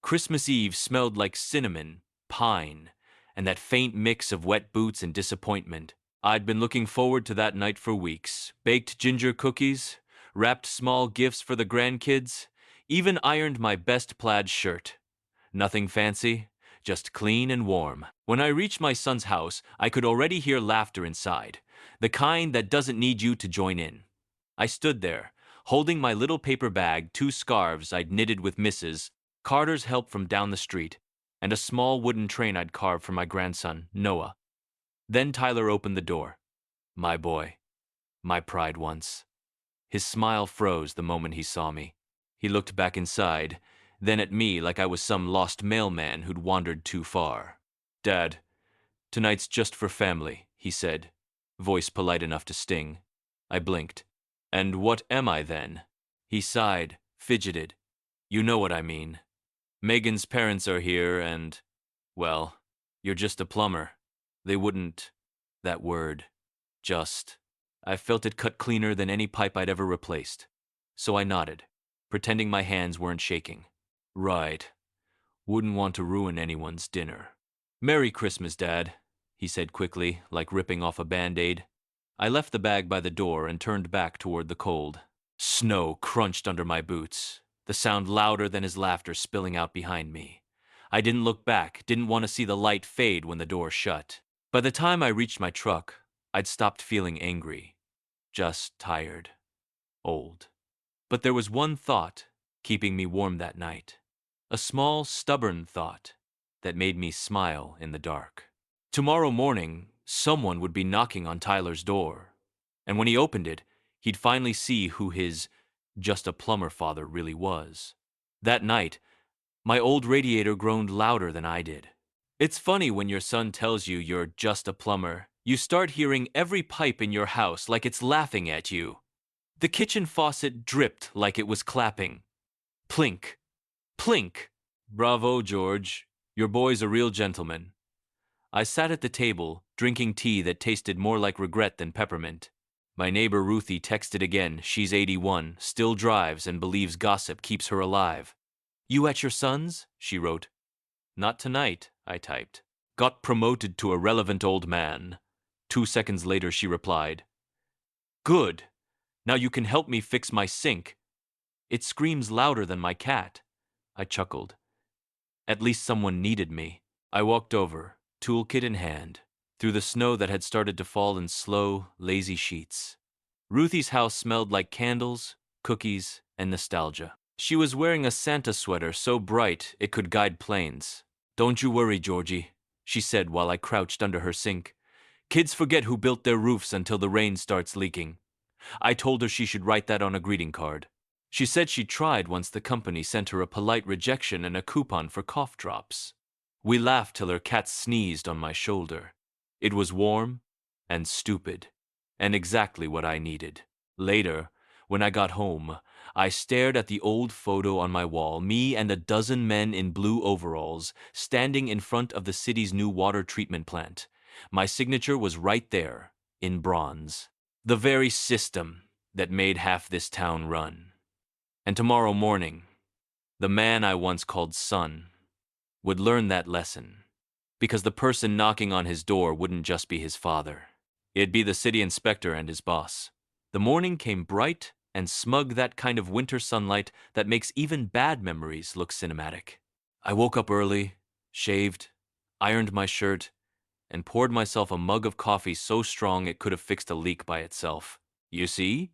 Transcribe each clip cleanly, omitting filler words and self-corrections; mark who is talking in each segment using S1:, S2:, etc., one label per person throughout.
S1: Christmas Eve smelled like cinnamon, pine, and that faint mix of wet boots and disappointment. I'd been looking forward to that night for weeks. Baked ginger cookies, wrapped small gifts for the grandkids, even ironed my best plaid shirt. Nothing fancy, just clean and warm. When I reached my son's house, I could already hear laughter inside, the kind that doesn't need you to join in. I stood there, holding my little paper bag, two scarves I'd knitted with Mrs. Carter's help from down the street, and a small wooden train I'd carved for my grandson, Noah. Then Tyler opened the door. My boy, my pride once. His smile froze the moment he saw me. He looked back inside, then at me like I was some lost mailman who'd wandered too far. Dad, tonight's just for family, he said, voice polite enough to sting. I blinked. And what am I then? He sighed, fidgeted. You know what I mean. Megan's parents are here and, well, you're just a plumber. They wouldn't, that word, just. I felt it cut cleaner than any pipe I'd ever replaced. So I nodded, pretending my hands weren't shaking. Right. Wouldn't want to ruin anyone's dinner. Merry Christmas, Dad, he said quickly, like ripping off a Band-Aid. I left the bag by the door and turned back toward the cold. Snow crunched under my boots, the sound louder than his laughter spilling out behind me. I didn't look back, didn't want to see the light fade when the door shut. By the time I reached my truck, I'd stopped feeling angry. Just tired. Old. But there was one thought keeping me warm that night. A small, stubborn thought that made me smile in the dark. Tomorrow morning, someone would be knocking on Tyler's door. And when he opened it, he'd finally see who his just a plumber father really was. That night, my old radiator groaned louder than I did. It's funny when your son tells you you're just a plumber. You start hearing every pipe in your house like it's laughing at you. The kitchen faucet dripped like it was clapping. Plink. Plink. Bravo, George. Your boy's a real gentleman. I sat at the table, drinking tea that tasted more like regret than peppermint. My neighbor Ruthie texted again. She's 81, still drives, and believes gossip keeps her alive. You at your son's? She wrote. Not tonight, I typed. Got promoted to a relevant old man. 2 seconds later, she replied. Good. Now you can help me fix my sink. It screams louder than my cat. I chuckled. At least someone needed me. I walked over, toolkit in hand, through the snow that had started to fall in slow, lazy sheets. Ruthie's house smelled like candles, cookies, and nostalgia. She was wearing a Santa sweater so bright it could guide planes. Don't you worry, Georgie, she said while I crouched under her sink. Kids forget who built their roofs until the rain starts leaking. I told her she should write that on a greeting card. She said she tried once the company sent her a polite rejection and a coupon for cough drops. We laughed till her cat sneezed on my shoulder. It was warm and stupid, and exactly what I needed. Later, when I got home, I stared at the old photo on my wall, me and a dozen men in blue overalls, standing in front of the city's new water treatment plant. My signature was right there, in bronze. The very system that made half this town run. And tomorrow morning, the man I once called son would learn that lesson, because the person knocking on his door wouldn't just be his father. It'd be the city inspector and his boss. The morning came bright and smug, that kind of winter sunlight that makes even bad memories look cinematic. I woke up early, shaved, ironed my shirt, and poured myself a mug of coffee so strong it could have fixed a leak by itself. You see,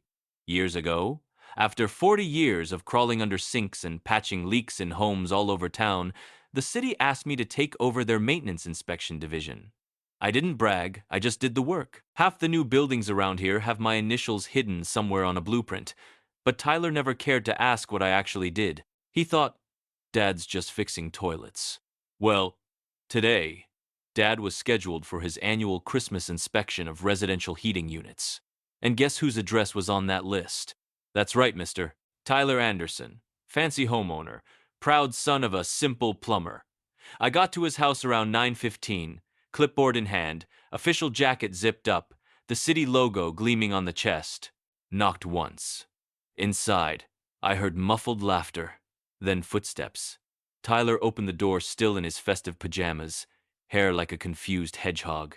S1: years ago, after 40 years of crawling under sinks and patching leaks in homes all over town, the city asked me to take over their maintenance inspection division. I didn't brag, I just did the work. Half the new buildings around here have my initials hidden somewhere on a blueprint, but Tyler never cared to ask what I actually did. He thought, Dad's just fixing toilets. Well, today, Dad was scheduled for his annual Christmas inspection of residential heating units. And guess whose address was on that list? That's right, mister. Tyler Anderson, fancy homeowner, proud son of a simple plumber. I got to his house around 9:15, clipboard in hand, official jacket zipped up, the city logo gleaming on the chest. Knocked once. Inside, I heard muffled laughter, then footsteps. Tyler opened the door still in his festive pajamas, hair like a confused hedgehog.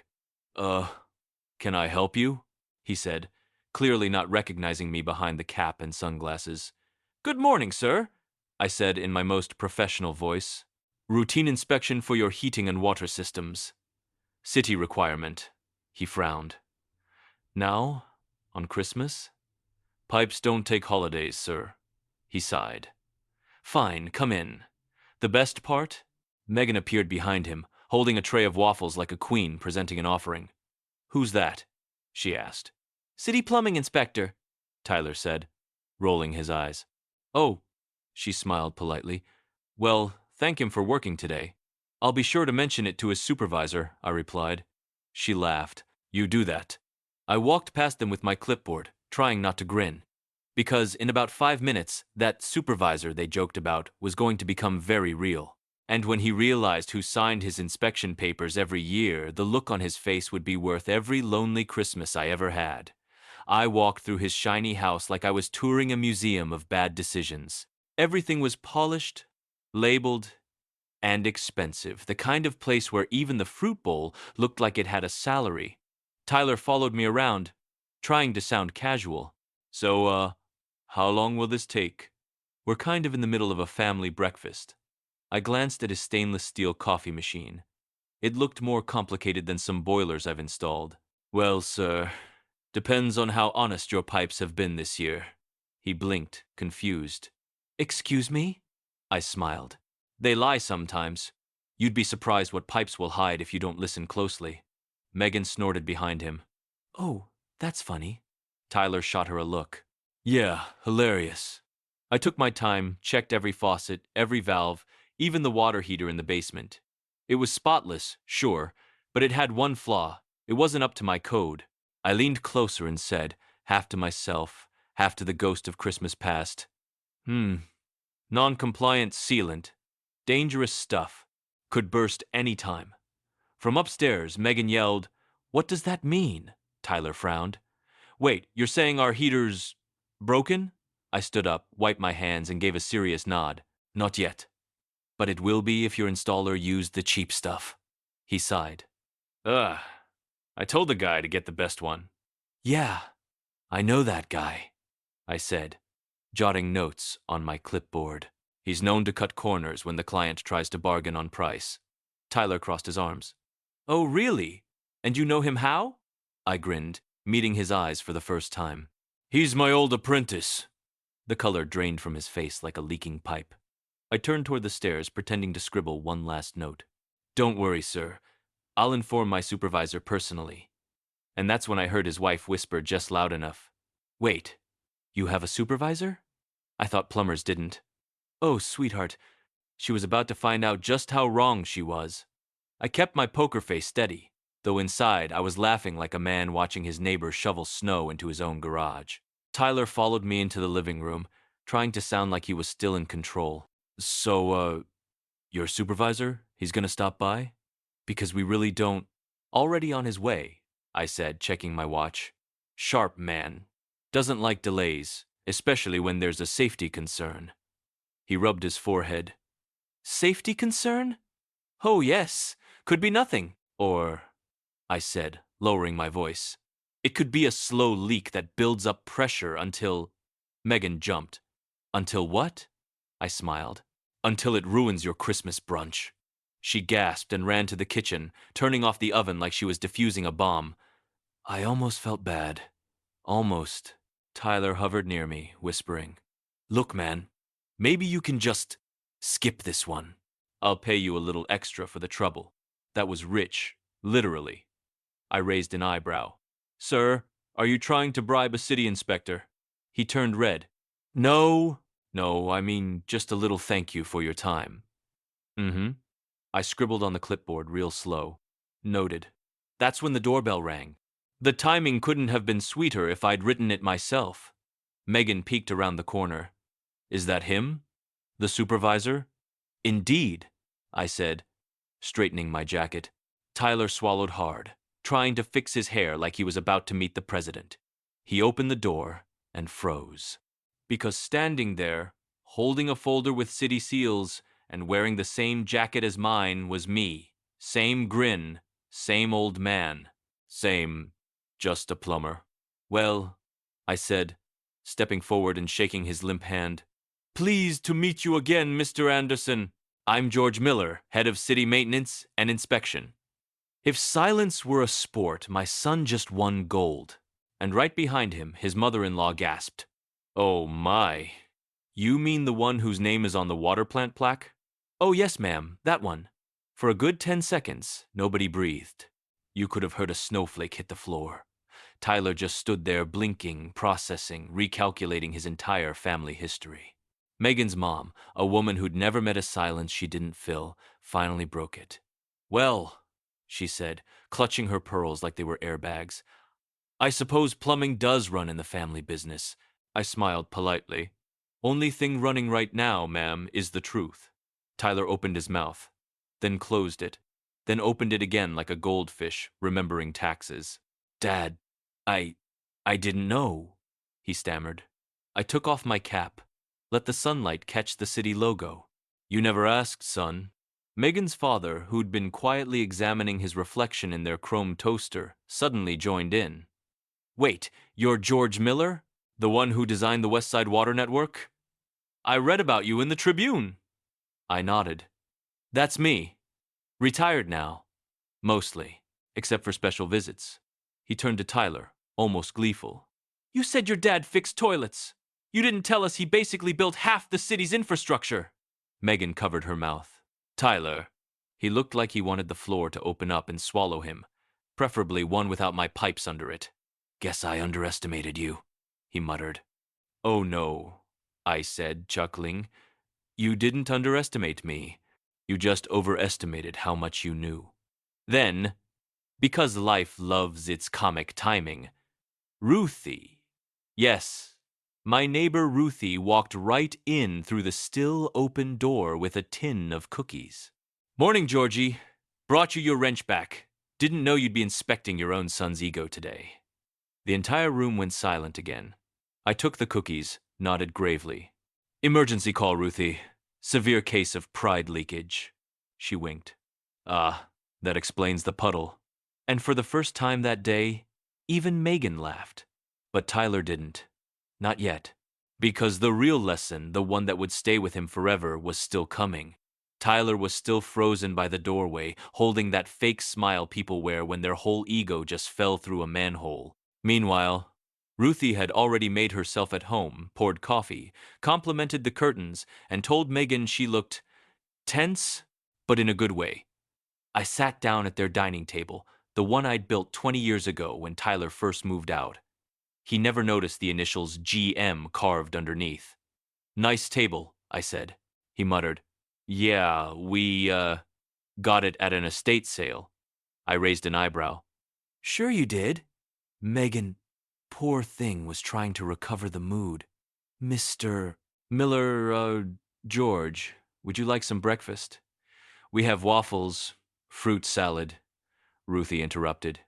S1: Uh, can I help you? He said, clearly not recognizing me behind the cap and sunglasses. Good morning, sir, I said in my most professional voice. Routine inspection for your heating and water systems. City requirement. He frowned. Now, on Christmas? Pipes don't take holidays, sir. He sighed. Fine, come in. The best part? Megan appeared behind him, holding a tray of waffles like a queen presenting an offering. Who's that? She asked. City plumbing inspector, Tyler said, rolling his eyes. Oh, she smiled politely. Well, thank him for working today. I'll be sure to mention it to his supervisor, I replied. She laughed. You do that. I walked past them with my clipboard, trying not to grin. Because in about 5 minutes, that supervisor they joked about was going to become very real. And when he realized who signed his inspection papers every year, the look on his face would be worth every lonely Christmas I ever had. I walked through his shiny house like I was touring a museum of bad decisions. Everything was polished, labeled, and expensive, the kind of place where even the fruit bowl looked like it had a salary. Tyler followed me around, trying to sound casual. So, how long will this take? We're kind of in the middle of a family breakfast. I glanced at his stainless steel coffee machine. It looked more complicated than some boilers I've installed. Well, sir, depends on how honest your pipes have been this year. He blinked, confused. Excuse me? I smiled. They lie sometimes. You'd be surprised what pipes will hide if you don't listen closely. Megan snorted behind him. Oh, that's funny. Tyler shot her a look. Yeah, hilarious. I took my time, checked every faucet, every valve, even the water heater in the basement. It was spotless, sure, but it had one flaw. It wasn't up to my code. I leaned closer and said, half to myself, half to the ghost of Christmas past, non-compliant sealant. Dangerous stuff. Could burst any time. From upstairs, Megan yelled, What does that mean? Tyler frowned. Wait, you're saying our heater's broken? I stood up, wiped my hands, and gave a serious nod. Not yet. But it will be if your installer used the cheap stuff. He sighed. Ugh. I told the guy to get the best one. Yeah, I know that guy, I said, jotting notes on my clipboard. He's known to cut corners when the client tries to bargain on price. Tyler crossed his arms. Oh, really? And you know him how? I grinned, meeting his eyes for the first time. He's my old apprentice. The color drained from his face like a leaking pipe. I turned toward the stairs, pretending to scribble one last note. Don't worry, sir. I'll inform my supervisor personally. And that's when I heard his wife whisper just loud enough. Wait, you have a supervisor? I thought plumbers didn't. Oh, sweetheart. She was about to find out just how wrong she was. I kept my poker face steady, though inside I was laughing like a man watching his neighbor shovel snow into his own garage. Tyler followed me into the living room, trying to sound like he was still in control. So, your supervisor? He's gonna stop by? Because we really don't. Already on his way, I said, checking my watch. Sharp man. Doesn't like delays, especially when there's a safety concern. He rubbed his forehead. Safety concern? Oh, yes. Could be nothing. Or, I said, lowering my voice. It could be a slow leak that builds up pressure until... Megan jumped. Until what? I smiled. Until it ruins your Christmas brunch. She gasped and ran to the kitchen, turning off the oven like she was defusing a bomb. I almost felt bad. Almost. Tyler hovered near me, whispering, Look, man, maybe you can just skip this one. I'll pay you a little extra for the trouble. That was rich, literally. I raised an eyebrow. Sir, are you trying to bribe a city inspector? He turned red. No, I mean just a little thank you for your time. Mm-hmm. I scribbled on the clipboard real slow. Noted. That's when the doorbell rang. The timing couldn't have been sweeter if I'd written it myself. Megan peeked around the corner. Is that him? The supervisor? Indeed, I said, straightening my jacket. Tyler swallowed hard, trying to fix his hair like he was about to meet the president. He opened the door and froze. Because standing there, holding a folder with city seals and wearing the same jacket as mine was me. Same grin, same old man, same, just a plumber. Well, I said, stepping forward and shaking his limp hand. Pleased to meet you again, Mr. Anderson. I'm George Miller, head of city maintenance and inspection. If silence were a sport, my son just won gold. And right behind him, his mother-in-law gasped. Oh my. You mean the one whose name is on the water plant plaque? Oh yes, ma'am, that one. For a good 10 seconds, nobody breathed. You could have heard a snowflake hit the floor. Tyler just stood there blinking, processing, recalculating his entire family history. Megan's mom, a woman who'd never met a silence she didn't fill, finally broke it. Well, she said, clutching her pearls like they were airbags, I suppose plumbing does run in the family business. I smiled politely. Only thing running right now, ma'am, is the truth. Tyler opened his mouth, then closed it, then opened it again like a goldfish, remembering taxes. Dad, I didn't know, he stammered. I took off my cap, let the sunlight catch the city logo. You never asked, son. Megan's father, who'd been quietly examining his reflection in their chrome toaster, suddenly joined in. Wait, you're George Miller? The one who designed the West Side Water Network? I read about you in the Tribune. I nodded. That's me. Retired now. Mostly, except for special visits. He turned to Tyler, almost gleeful. You said your dad fixed toilets. You didn't tell us he basically built half the city's infrastructure. Megan covered her mouth. Tyler. He looked like he wanted the floor to open up and swallow him, preferably one without my pipes under it. Guess I underestimated you, he muttered. Oh no, I said, chuckling. You didn't underestimate me. You just overestimated how much you knew. Then, because life loves its comic timing, Ruthie. Yes, my neighbor Ruthie walked right in through the still open door with a tin of cookies. Morning, Georgie. Brought you your wrench back. Didn't know you'd be inspecting your own son's ego today. The entire room went silent again. I took the cookies, nodded gravely. Emergency call, Ruthie. Severe case of pride leakage. She winked. Ah, that explains the puddle. And for the first time that day, even Megan laughed. But Tyler didn't. Not yet. Because the real lesson, the one that would stay with him forever, was still coming. Tyler was still frozen by the doorway, holding that fake smile people wear when their whole ego just fell through a manhole. Meanwhile, Ruthie had already made herself at home, poured coffee, complimented the curtains, and told Megan she looked tense, but in a good way. I sat down at their dining table, the one I'd built 20 years ago when Tyler first moved out. He never noticed the initials GM carved underneath. Nice table, I said. He muttered. Yeah, we, got it at an estate sale. I raised an eyebrow. Sure you did. Megan, poor thing, was trying to recover the mood. Mr. Miller, George, would you like some breakfast? We have waffles, fruit salad, Ruthie interrupted.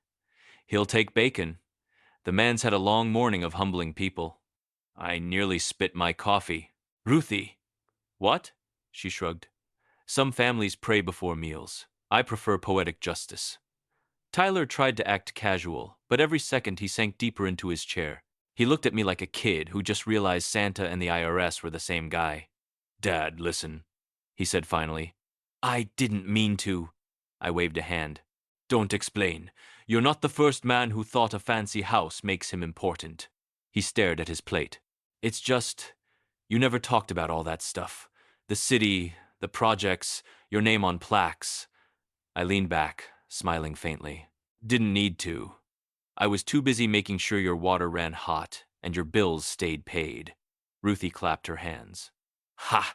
S1: He'll take bacon. The man's had a long morning of humbling people. I nearly spit my coffee. Ruthie. What? She shrugged. Some families pray before meals. I prefer poetic justice. Tyler tried to act casual, but every second he sank deeper into his chair. He looked at me like a kid who just realized Santa and the IRS were the same guy. Dad, listen, he said finally. I didn't mean to. I waved a hand. Don't explain. You're not the first man who thought a fancy house makes him important. He stared at his plate. It's just, you never talked about all that stuff. The city, the projects, your name on plaques. I leaned back, smiling faintly. Didn't need to. I was too busy making sure your water ran hot and your bills stayed paid. Ruthie clapped her hands. Ha!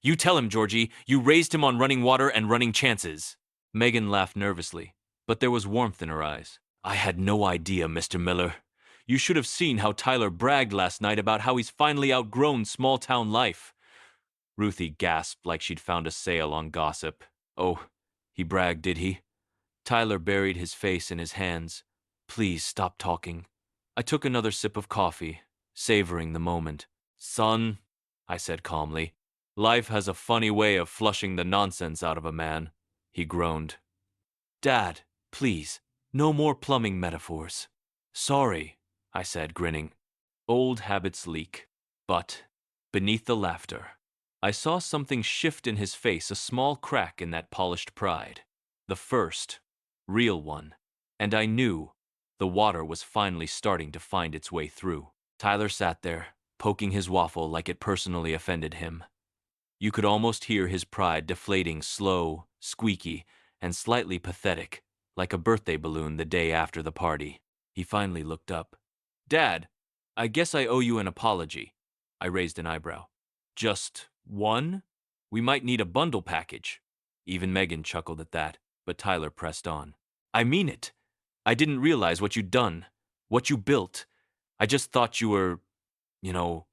S1: You tell him, Georgie. You raised him on running water and running chances. Megan laughed nervously, but there was warmth in her eyes. I had no idea, Mr. Miller. You should have seen how Tyler bragged last night about how he's finally outgrown small-town life. Ruthie gasped like she'd found a sale on gossip. Oh, he bragged, did he? Tyler buried his face in his hands. Please stop talking. I took another sip of coffee, savoring the moment. Son, I said calmly, Life has a funny way of flushing the nonsense out of a man, he groaned. Dad, please, no more plumbing metaphors. Sorry, I said, grinning. Old habits leak. But, beneath the laughter, I saw something shift in his face, a small crack in that polished pride. The first, real one. And I knew the water was finally starting to find its way through. Tyler sat there, poking his waffle like it personally offended him. You could almost hear his pride deflating, slow, squeaky, and slightly pathetic, like a birthday balloon the day after the party. He finally looked up. Dad, I guess I owe you an apology. I raised an eyebrow. Just one? We might need a bundle package. Even Megan chuckled at that, but Tyler pressed on. I mean it. I didn't realize what you'd done, what you built. I just thought you were, you know,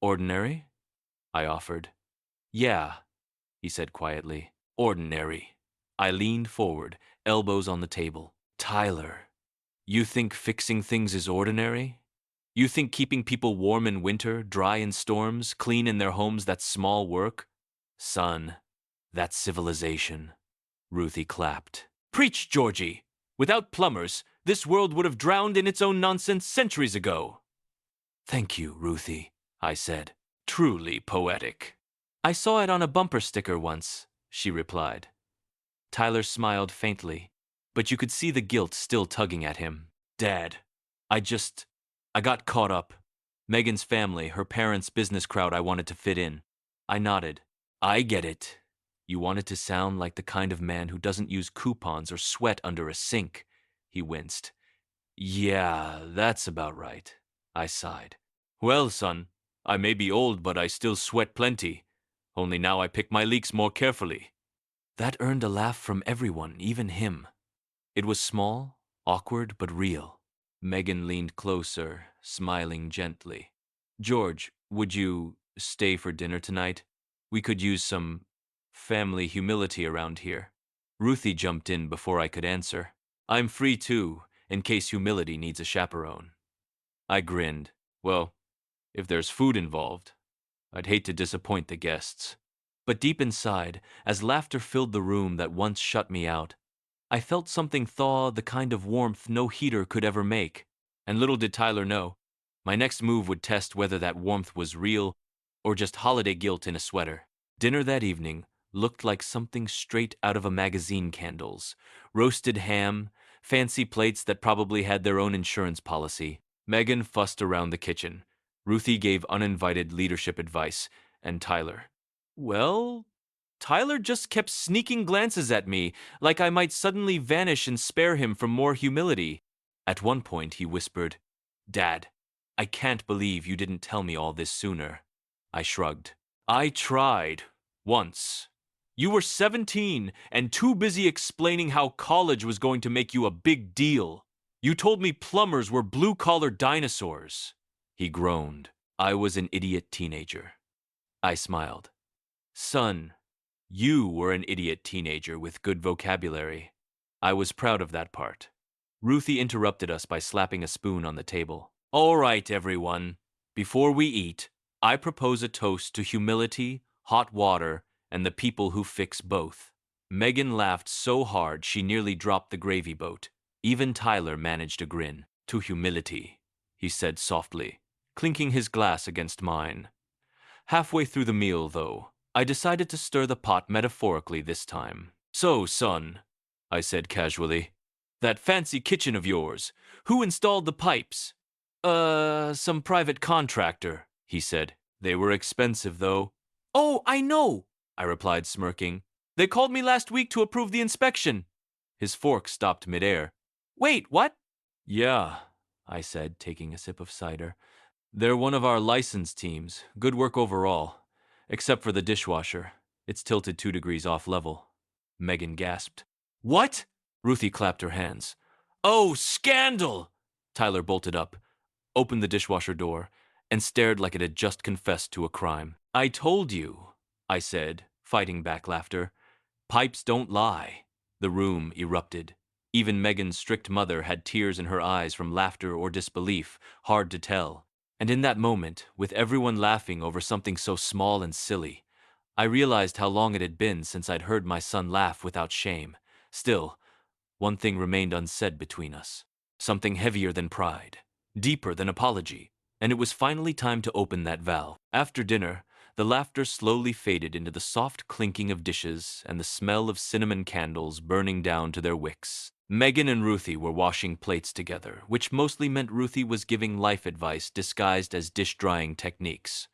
S1: ordinary, I offered. Yeah, he said quietly. Ordinary. I leaned forward, elbows on the table. Tyler, you think fixing things is ordinary? You think keeping people warm in winter, dry in storms, clean in their homes, that's small work? Son, that's civilization. Ruthie clapped. Preach, Georgie! Without plumbers, this world would have drowned in its own nonsense centuries ago. Thank you, Ruthie, I said. Truly poetic. I saw it on a bumper sticker once, she replied. Tyler smiled faintly, but you could see the guilt still tugging at him. Dad, I got caught up. Megan's family, her parents' business crowd, I wanted to fit in. I nodded. I get it. You wanted to sound like the kind of man who doesn't use coupons or sweat under a sink. He winced. Yeah, that's about right. I sighed. Well, son, I may be old, but I still sweat plenty. Only now I pick my leaks more carefully. That earned a laugh from everyone, even him. It was small, awkward, but real. Megan leaned closer, smiling gently. George, would you stay for dinner tonight? We could use some family humility around here. Ruthie jumped in before I could answer. I'm free too, in case humility needs a chaperone. I grinned. Well, if there's food involved, I'd hate to disappoint the guests. But deep inside, as laughter filled the room that once shut me out, I felt something thaw, the kind of warmth no heater could ever make. And little did Tyler know, my next move would test whether that warmth was real or just holiday guilt in a sweater. Dinner that evening looked like something straight out of a magazine. Candles, roasted ham, fancy plates that probably had their own insurance policy. Megan fussed around the kitchen. Ruthie gave uninvited leadership advice, and Tyler just kept sneaking glances at me, like I might suddenly vanish and spare him from more humility. At one point, he whispered, Dad, I can't believe you didn't tell me all this sooner. I shrugged. I tried. Once. You were 17 and too busy explaining how college was going to make you a big deal. You told me plumbers were blue-collar dinosaurs. He groaned. I was an idiot teenager. I smiled. Son, you were an idiot teenager with good vocabulary. I was proud of that part. Ruthie interrupted us by slapping a spoon on the table. All right, everyone. Before we eat, I propose a toast to humility, hot water, and the people who fix both. Megan laughed so hard she nearly dropped the gravy boat. Even Tyler managed a grin. To humility, he said softly, clinking his glass against mine. Halfway through the meal, though, I decided to stir the pot metaphorically this time. So, son, I said casually, that fancy kitchen of yours, who installed the pipes? Some private contractor, he said. They were expensive, though. Oh, I know, I replied, smirking. They called me last week to approve the inspection. His fork stopped midair. Wait, what? Yeah, I said, taking a sip of cider. They're one of our license teams. Good work overall. Except for the dishwasher. It's tilted 2 degrees off level. Megan gasped. What? Ruthie clapped her hands. Oh, scandal! Tyler bolted up, opened the dishwasher door, and stared like it had just confessed to a crime. I told you, I said, fighting back laughter. Pipes don't lie. The room erupted. Even Megan's strict mother had tears in her eyes from laughter or disbelief, hard to tell. And in that moment, with everyone laughing over something so small and silly, I realized how long it had been since I'd heard my son laugh without shame. Still, one thing remained unsaid between us. Something heavier than pride, deeper than apology, and it was finally time to open that valve. After dinner, the laughter slowly faded into the soft clinking of dishes and the smell of cinnamon candles burning down to their wicks. Megan and Ruthie were washing plates together, which mostly meant Ruthie was giving life advice disguised as dish drying techniques.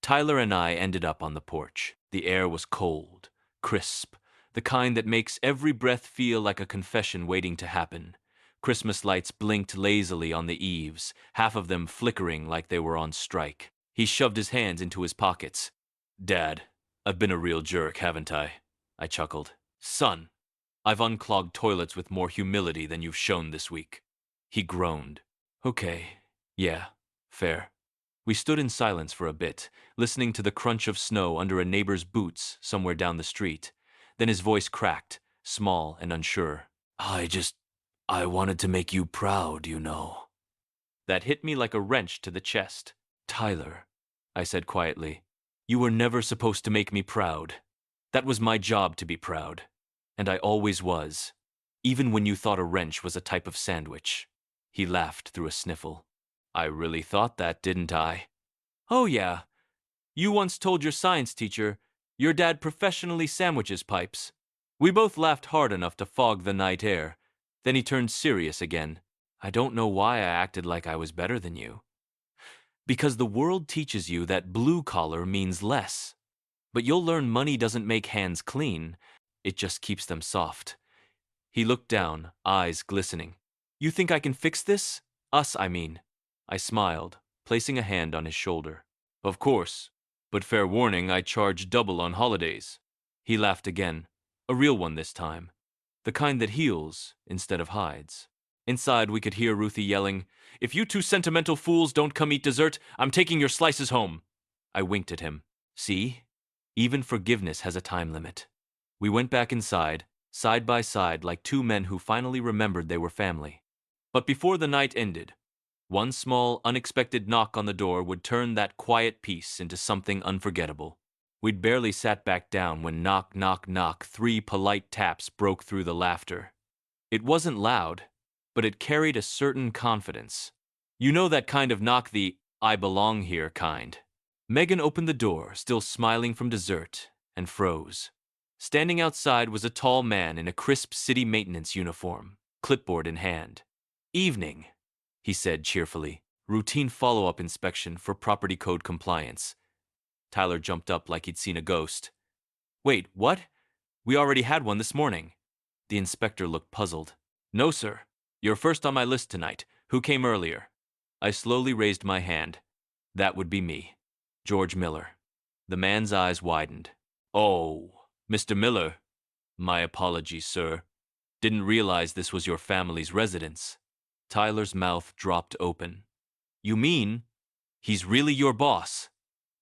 S1: Tyler and I ended up on the porch. The air was cold, crisp, the kind that makes every breath feel like a confession waiting to happen. Christmas lights blinked lazily on the eaves, half of them flickering like they were on strike. He shoved his hands into his pockets. Dad, I've been a real jerk, haven't I? I chuckled. Son, I've unclogged toilets with more humility than you've shown this week. He groaned. Okay, yeah, fair. We stood in silence for a bit, listening to the crunch of snow under a neighbor's boots somewhere down the street. Then his voice cracked, small and unsure. I wanted to make you proud, you know. That hit me like a wrench to the chest. Tyler, I said quietly, you were never supposed to make me proud. That was my job to be proud. And I always was, even when you thought a wrench was a type of sandwich. He laughed through a sniffle. I really thought that, didn't I? Oh yeah, you once told your science teacher your dad professionally sandwiches pipes. We both laughed hard enough to fog the night air. Then he turned serious again. I don't know why I acted like I was better than you. Because the world teaches you that blue collar means less. But you'll learn money doesn't make hands clean, it just keeps them soft. He looked down, eyes glistening. You think I can fix this? Us, I mean. I smiled, placing a hand on his shoulder. Of course, but fair warning, I charge double on holidays. He laughed again, a real one this time, the kind that heals instead of hides. Inside, we could hear Ruthie yelling, If you two sentimental fools don't come eat dessert, I'm taking your slices home. I winked at him. See? Even forgiveness has a time limit. We went back inside, side by side like two men who finally remembered they were family. But before the night ended, one small, unexpected knock on the door would turn that quiet peace into something unforgettable. We'd barely sat back down when knock, knock, knock, 3 polite taps broke through the laughter. It wasn't loud, but it carried a certain confidence. You know that kind of knock, the I belong here kind. Megan opened the door, still smiling from dessert, and froze. Standing outside was a tall man in a crisp city maintenance uniform, clipboard in hand. Evening, he said cheerfully. Routine follow-up inspection for property code compliance. Tyler jumped up like he'd seen a ghost. Wait, what? We already had one this morning. The inspector looked puzzled. No, sir. You're first on my list tonight. Who came earlier? I slowly raised my hand. That would be me. George Miller. The man's eyes widened. Oh, Mr. Miller. My apologies, sir. Didn't realize this was your family's residence. Tyler's mouth dropped open. You mean he's really your boss?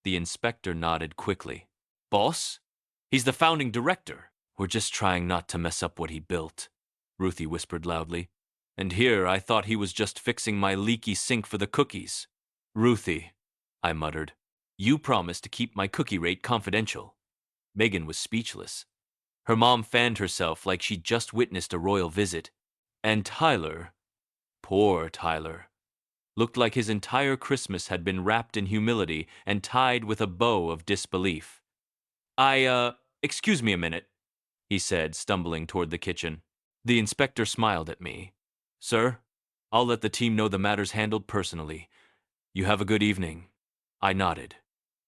S1: The inspector nodded quickly. Boss? He's the founding director. We're just trying not to mess up what he built, Ruthie whispered loudly. And here I thought he was just fixing my leaky sink for the cookies. Ruthie, I muttered, you promised to keep my cookie rate confidential. Megan was speechless. Her mom fanned herself like she'd just witnessed a royal visit. And Tyler, poor Tyler, looked like his entire Christmas had been wrapped in humility and tied with a bow of disbelief. Excuse me a minute, he said, stumbling toward the kitchen. The inspector smiled at me. Sir, I'll let the team know the matter's handled personally. You have a good evening. I nodded.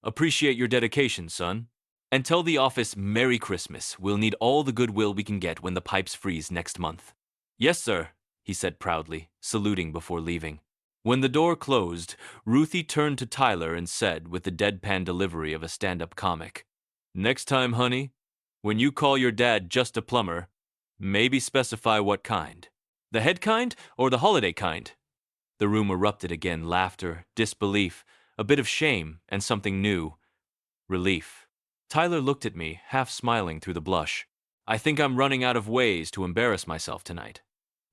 S1: Appreciate your dedication, son. And tell the office Merry Christmas. We'll need all the goodwill we can get when the pipes freeze next month. Yes, sir, he said proudly, saluting before leaving. When the door closed, Ruthie turned to Tyler and said with the deadpan delivery of a stand-up comic, Next time, honey, when you call your dad just a plumber, maybe specify what kind. The head kind or the holiday kind? The room erupted again, laughter, disbelief, a bit of shame, and something new. Relief. Tyler looked at me, half smiling through the blush. I think I'm running out of ways to embarrass myself tonight.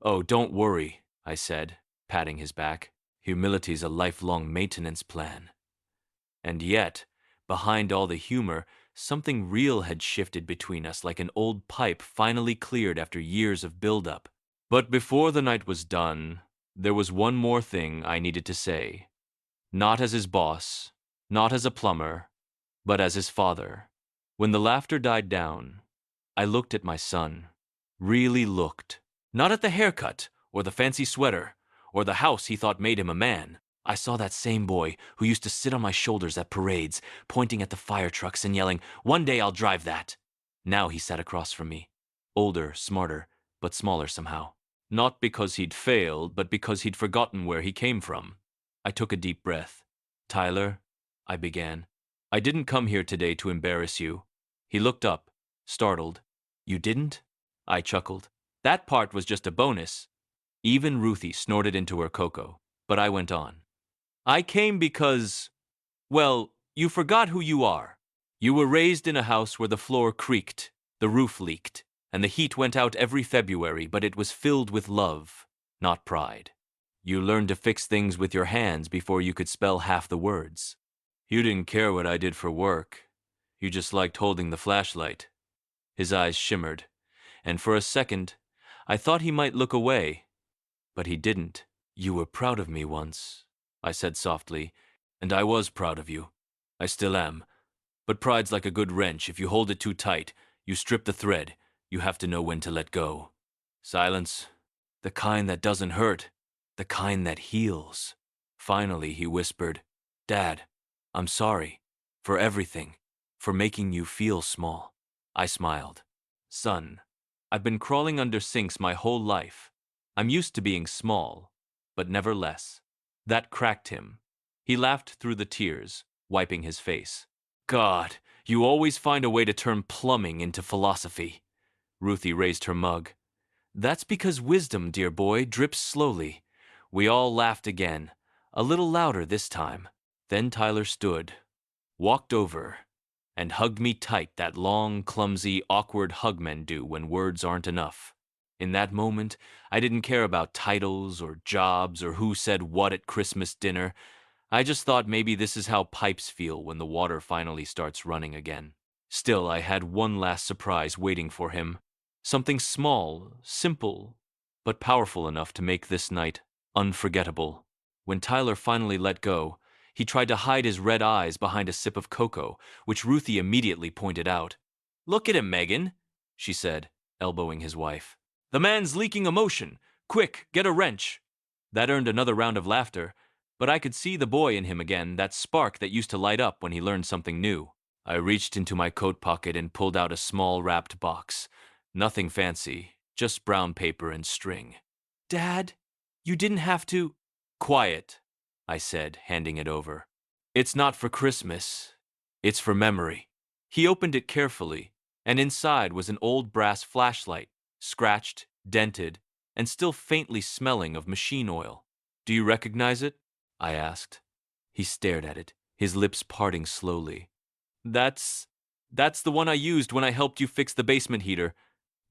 S1: Oh, don't worry, I said, patting his back. Humility's a lifelong maintenance plan. And yet, behind all the humor, Something real had shifted between us, like an old pipe finally cleared after years of buildup. But before the night was done, there was one more thing I needed to say. Not as his boss, not as a plumber, but as his father. When the laughter died down, I looked at my son. Really looked. Not at the haircut, or the fancy sweater, or the house he thought made him a man. I saw that same boy who used to sit on my shoulders at parades, pointing at the fire trucks and yelling, "One day I'll drive that." Now he sat across from me. Older, smarter, but smaller somehow. Not because he'd failed, but because he'd forgotten where he came from. I took a deep breath. "Tyler," I began, "I didn't come here today to embarrass you." He looked up, startled. "You didn't?" I chuckled. "That part was just a bonus." Even Ruthie snorted into her cocoa, but I went on. "I came because, well, you forgot who you are. You were raised in a house where the floor creaked, the roof leaked, and the heat went out every February, but it was filled with love, not pride. You learned to fix things with your hands before you could spell half the words. You didn't care what I did for work. You just liked holding the flashlight." His eyes shimmered, and for a second, I thought he might look away, but he didn't. "You were proud of me once," I said softly, "and I was proud of you. I still am. But pride's like a good wrench. If you hold it too tight, you strip the thread. You have to know when to let go." Silence. The kind that doesn't hurt. The kind that heals. Finally, he whispered, "Dad, I'm sorry. For everything. For making you feel small." I smiled. "Son, I've been crawling under sinks my whole life. I'm used to being small, but never less." That cracked him. He laughed through the tears, wiping his face. "God, you always find a way to turn plumbing into philosophy." Ruthie raised her mug. "That's because wisdom, dear boy, drips slowly." We all laughed again, a little louder this time. Then Tyler stood, walked over, and hugged me tight, that long, clumsy, awkward hug men do when words aren't enough. In that moment, I didn't care about titles or jobs or who said what at Christmas dinner. I just thought maybe this is how pipes feel when the water finally starts running again. Still, I had one last surprise waiting for him. Something small, simple, but powerful enough to make this night unforgettable. When Tyler finally let go, he tried to hide his red eyes behind a sip of cocoa, which Ruthie immediately pointed out. "Look at him, Megan," she said, elbowing his wife. "The man's leaking emotion. Quick, get a wrench." That earned another round of laughter, but I could see the boy in him again, that spark that used to light up when he learned something new. I reached into my coat pocket and pulled out a small wrapped box. Nothing fancy, just brown paper and string. "Dad, you didn't have to—" "Quiet," I said, handing it over. "It's not for Christmas. It's for memory." He opened it carefully, and inside was an old brass flashlight, scratched, dented, and still faintly smelling of machine oil. "Do you recognize it?" I asked. He stared at it, his lips parting slowly. That's the one I used when I helped you fix the basement heater.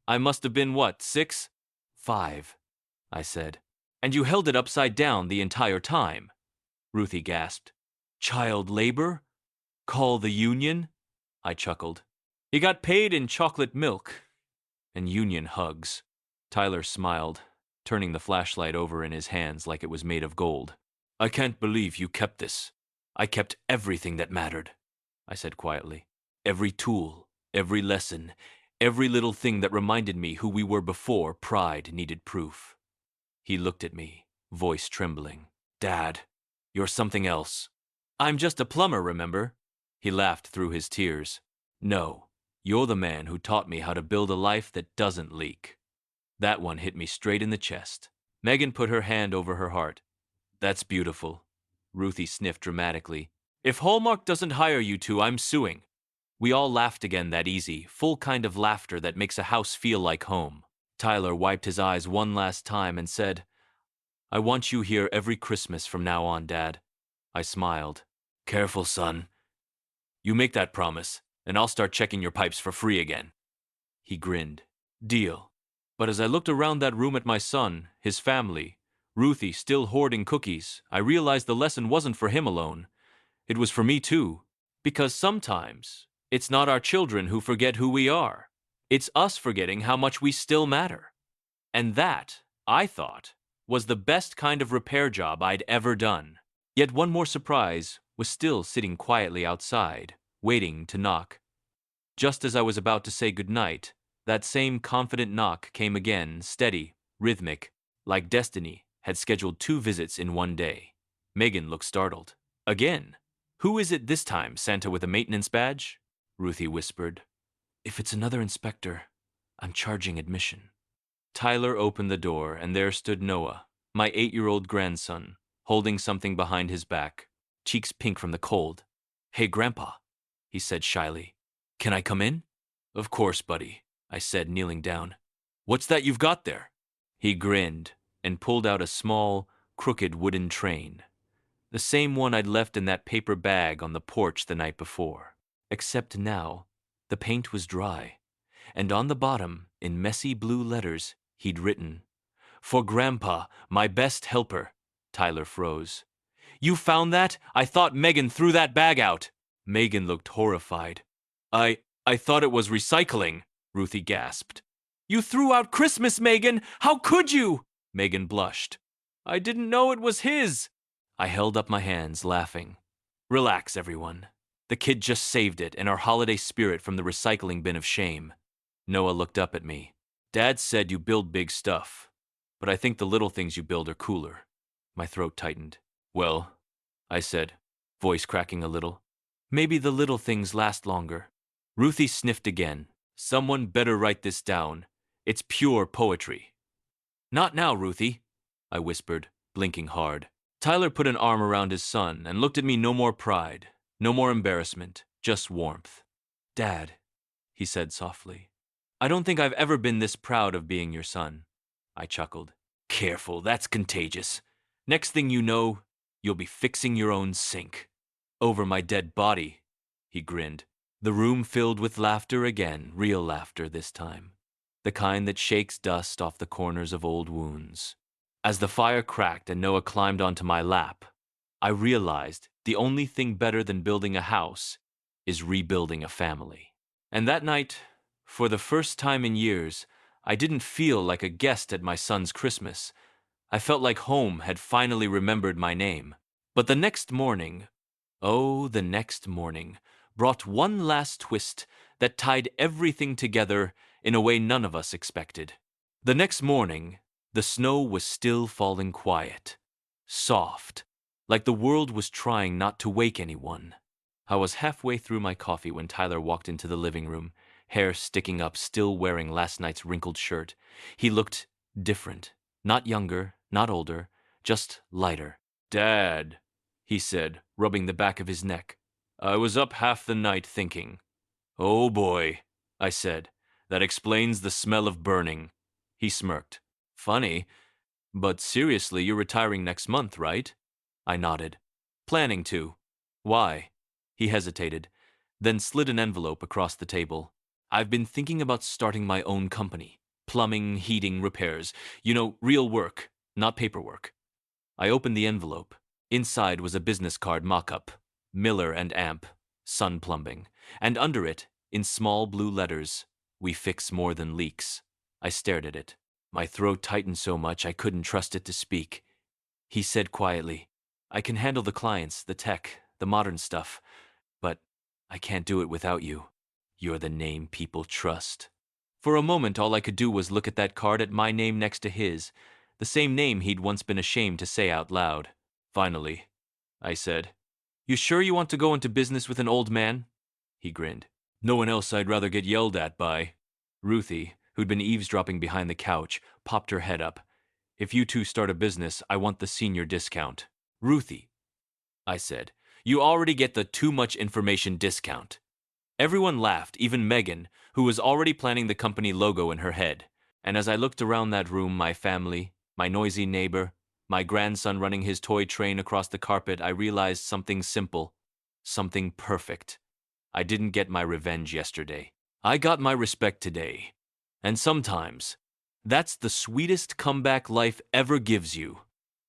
S1: I must have been, what, 6? 5, I said. "And you held it upside down the entire time." Ruthie gasped. "Child labor? Call the union?" I chuckled. "You got paid in chocolate milk and union hugs." Tyler smiled, turning the flashlight over in his hands like it was made of gold. "I can't believe you kept this." "I kept everything that mattered," I said quietly. "Every tool, every lesson, every little thing that reminded me who we were before pride needed proof." He looked at me, voice trembling. "Dad, you're something else." "I'm just a plumber, remember?" He laughed through his tears. "No, you're the man who taught me how to build a life that doesn't leak." That one hit me straight in the chest. Megan put her hand over her heart. "That's beautiful." Ruthie sniffed dramatically. "If Hallmark doesn't hire you two, I'm suing." We all laughed again, that easy, full kind of laughter that makes a house feel like home. Tyler wiped his eyes one last time and said, "I want you here every Christmas from now on, Dad." I smiled. "Careful, son. You make that promise, and I'll start checking your pipes for free again." He grinned. "Deal." But as I looked around that room at my son, his family, Ruthie still hoarding cookies, I realized the lesson wasn't for him alone. It was for me too. Because sometimes It's not our children who forget who we are. It's us forgetting how much we still matter. And that, I thought, was the best kind of repair job I'd ever done. Yet one more surprise was still sitting quietly outside, waiting to knock. Just as I was about to say goodnight, that same confident knock came again, steady, rhythmic, like destiny had scheduled 2 visits in one day. Megan looked startled. Again? Who is it this time, Santa with a maintenance badge? Ruthie whispered. If it's another inspector, I'm charging admission. Tyler opened the door, and there stood Noah, my 8-year-old grandson, holding something behind his back, cheeks pink from the cold. Hey, Grandpa, he said shyly. Can I come in? Of course, buddy, I said, kneeling down. What's that you've got there? He grinned and pulled out a small, crooked wooden train, the same one I'd left in that paper bag on the porch the night before. Except now, the paint was dry, and on the bottom, in messy blue letters, he'd written, For Grandpa, my best helper. Tyler froze. You found that? I thought Megan threw that bag out. Megan looked horrified. I thought it was recycling, Ruthie gasped. You threw out Christmas, Megan! How could you? Megan blushed. I didn't know it was his. I held up my hands, laughing. Relax, everyone. The kid just saved it and our holiday spirit from the recycling bin of shame. Noah looked up at me. Dad said you build big stuff, but I think the little things you build are cooler. My throat tightened. Well, I said, voice cracking a little, maybe the little things last longer. Ruthie sniffed again. Someone better write this down. It's pure poetry. Not now, Ruthie, I whispered, blinking hard. Tyler put an arm around his son and looked at me. No more pride, no more embarrassment, just warmth. Dad, he said softly, I don't think I've ever been this proud of being your son. I chuckled. Careful, that's contagious. Next thing you know, you'll be fixing your own sink. Over my dead body, he grinned. The room filled with laughter again, real laughter this time. The kind that shakes dust off the corners of old wounds. As the fire cracked and Noah climbed onto my lap, I realized the only thing better than building a house is rebuilding a family. And that night, for the first time in years, I didn't feel like a guest at my son's Christmas. I felt like home had finally remembered my name. But the next morning, oh, the next morning, brought one last twist that tied everything together in a way none of us expected. The next morning, the snow was still falling quiet, soft, like the world was trying not to wake anyone. I was halfway through my coffee when Tyler walked into the living room, hair sticking up, still wearing last night's wrinkled shirt. He looked different, not younger, not older, just lighter. Dad, he said, rubbing the back of his neck. I was up half the night thinking. Oh boy, I said. That explains the smell of burning. He smirked. Funny, but seriously, you're retiring next month, right? I nodded. Planning to. Why? He hesitated, then slid an envelope across the table. I've been thinking about starting my own company. Plumbing, heating, repairs. You know, real work, not paperwork. I opened the envelope. Inside was a business card mock-up. Miller and Amp, Sun Plumbing, and under it, in small blue letters, we fix more than leaks. I stared at it. My throat tightened so much I couldn't trust it to speak. He said quietly, I can handle the clients, the tech, the modern stuff, but I can't do it without you. You're the name people trust. For a moment, all I could do was look at that card at my name next to his, the same name he'd once been ashamed to say out loud. Finally, I said, You sure you want to go into business with an old man? He grinned. No one else I'd rather get yelled at by. Ruthie, who'd been eavesdropping behind the couch, popped her head up. If you two start a business, I want the senior discount. Ruthie, I said, you already get the too much information discount. Everyone laughed, even Megan, who was already planning the company logo in her head. And as I looked around that room, my family, my noisy neighbor, my grandson running his toy train across the carpet, I realized something simple, something perfect. I didn't get my revenge yesterday. I got my respect today. And sometimes, that's the sweetest comeback life ever gives you.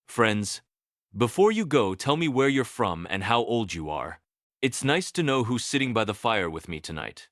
S1: Friends, before you go, tell me where you're from and how old you are. It's nice to know who's sitting by the fire with me tonight.